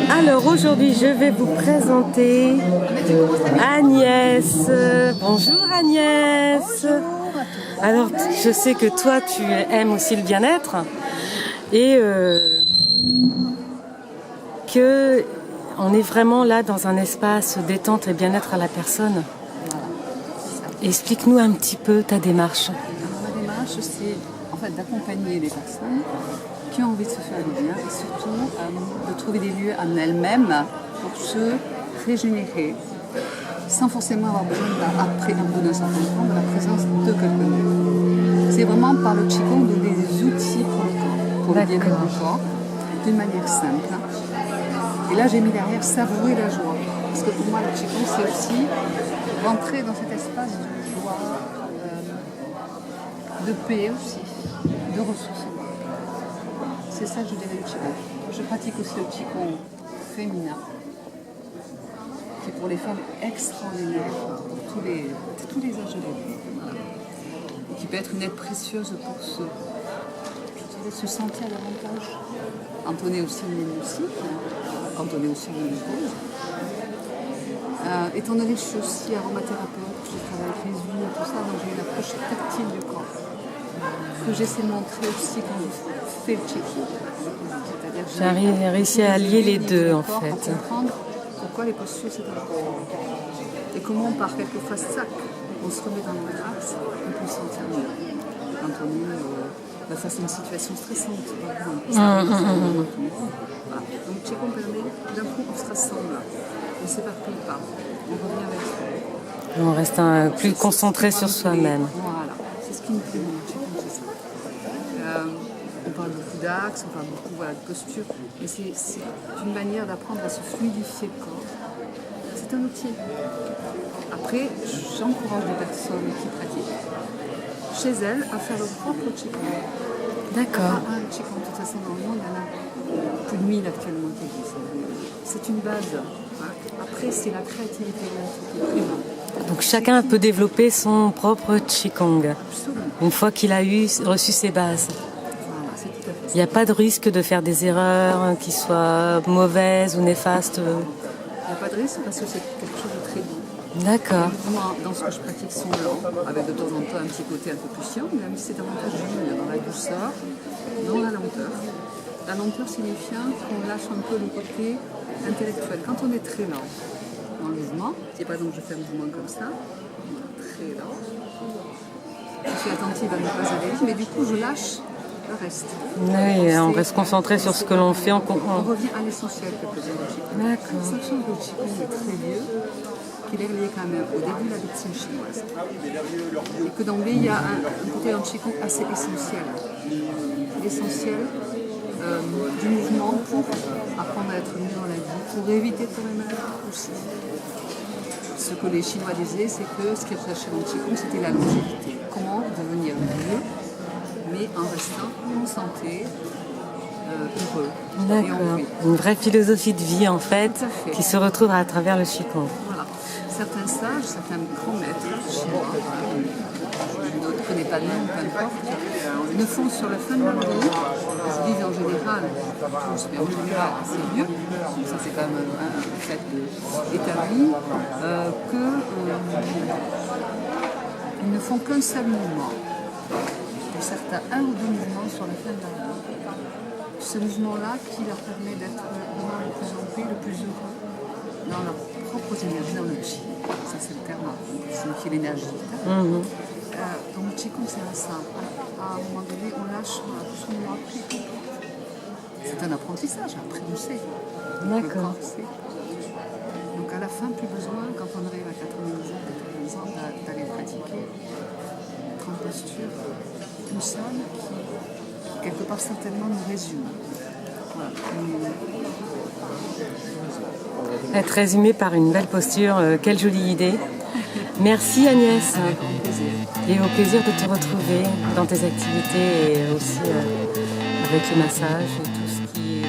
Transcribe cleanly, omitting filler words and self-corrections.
Alors aujourd'hui, je vais vous présenter Agnès. Bonjour Agnès. Alors, je sais que toi, tu aimes aussi le bien-être et que on est vraiment là dans un espace détente et bien-être à la personne. Explique-nous un petit peu ta démarche. Ma démarche, c'est en fait d'accompagner les personnes qui ont envie de se faire du bien et surtout de trouver des lieux en elles-mêmes pour se régénérer sans forcément avoir besoin, après un bout d'un certain temps, de la présence de quelqu'un d'autre. C'est vraiment par le Qigong donner des outils pour le corps, pour le bien-être du corps, d'une manière simple. Et là, j'ai mis derrière savourer la joie. Parce que pour moi, le Qigong, c'est aussi rentrer dans cet espace de joie, de paix aussi, de ressources. C'est ça que je dirais le Qigong. Je pratique aussi le Qigong féminin, qui est pour les femmes extraordinaire, pour tous les âges de vie. Et qui peut être une aide précieuse pour se sentir davantage. Quand on est aussi une musique, quand on est aussi une épouse. Étant donné que je suis aussi aromathérapeute, je travaille avec les huiles et tout ça, donc j'ai une approche tactile du corps. Que j'essaie de montrer aussi quand je fais le Qigong. J'ai réussi à allier les deux en fait. Pour comprendre pourquoi les postures c'est important. Et comment par quelques phrases sac, on se remet dans le grâce, on peut se sentir mieux. Quand on est face à une situation stressante, par exemple. Voilà. Donc le Qigong permet, d'un coup on se rassemble, on ne s'éparpille pas, on revient avec soi. On reste plus concentré sur soi-même. Voilà, c'est ce qui me plaît dans le Qigong, c'est ça. On parle beaucoup d'axes, on parle beaucoup de posture, mais c'est une manière d'apprendre à se fluidifier le corps. C'est un outil. Après, j'encourage les personnes qui pratiquent, chez elles, à faire leur propre Qigong. D'accord. Un Qigong, de toute façon, dans le monde, il y en a plus de 1000 actuellement qui existent. C'est une base. Après, c'est la créativité qui prime. Donc chacun peut développer son propre Qigong, une fois qu'il a reçu ses bases. Voilà, c'est tout à fait ça. Il n'y a pas de risque de faire des erreurs qui soient mauvaises ou néfastes. Il n'y a pas de risque parce que c'est quelque chose de très doux. D'accord. Moi, dans ce que je pratique, sont lents, avec de temps en temps un petit côté un peu plus chiant, mais c'est davantage dans la douceur, dans la lenteur. La lenteur signifiant qu'on lâche un peu le côté intellectuel. Quand on est très lent dans le mouvement, c'est pas donc je fais un mouvement comme ça, très lent. Je suis attentive à ne pas aller vite, mais du coup je lâche le reste. Oui, on reste concentré sur ce que l'on fait. On revient à l'essentiel quelque part du Qigong. D'accord. Sachant que le Qigong est très vieux, qu'il est relié quand même au début de la médecine chinoise. Et que d'emblée, il y a un côté dans le Qigong assez essentiel. L'essentiel du mouvement pour apprendre à être mieux dans la vie, pour éviter de tomber malade aussi. Ce que les Chinois disaient, c'est que ce qu'ils recherchaient dans le Qigong, c'était la longévité. Comment devenir mieux, mais en restant en santé, heureux. D'accord. Une vraie philosophie de vie en fait, qui se retrouve à travers le Qigong. Voilà. Certains sages, certains grands maîtres chinois, je ne connais pas de nom, peu importe, ne font sur la fin de leur vie, ils vivent en général, tous, mais en général assez vieux, ça c'est quand même un fait établi, qu'ils ne font qu'un seul mouvement. Pour certains, un ou deux mouvements sur la fin de leur vie. Ce mouvement-là qui leur permet d'être vraiment le plus en paix, le plus heureux dans leurs propres énergies, dans le chi. Ça c'est le terme qui signifie l'énergie. Donc le Qigong c'est ça. À un moment donné, on lâche tout ce qu'on a appris. C'est un apprentissage, après on sait. D'accord. Donc à la fin, plus besoin, quand on arrive à 90 ans, 80 ans, d'aller pratiquer. Être en posture une seule qui, quelque part, certainement nous résume. Voilà. Être résumé par une belle posture, quelle jolie idée. Merci Agnès. Avec grand plaisir. Et au plaisir de te retrouver dans tes activités et aussi avec les massages et tout ce qui est...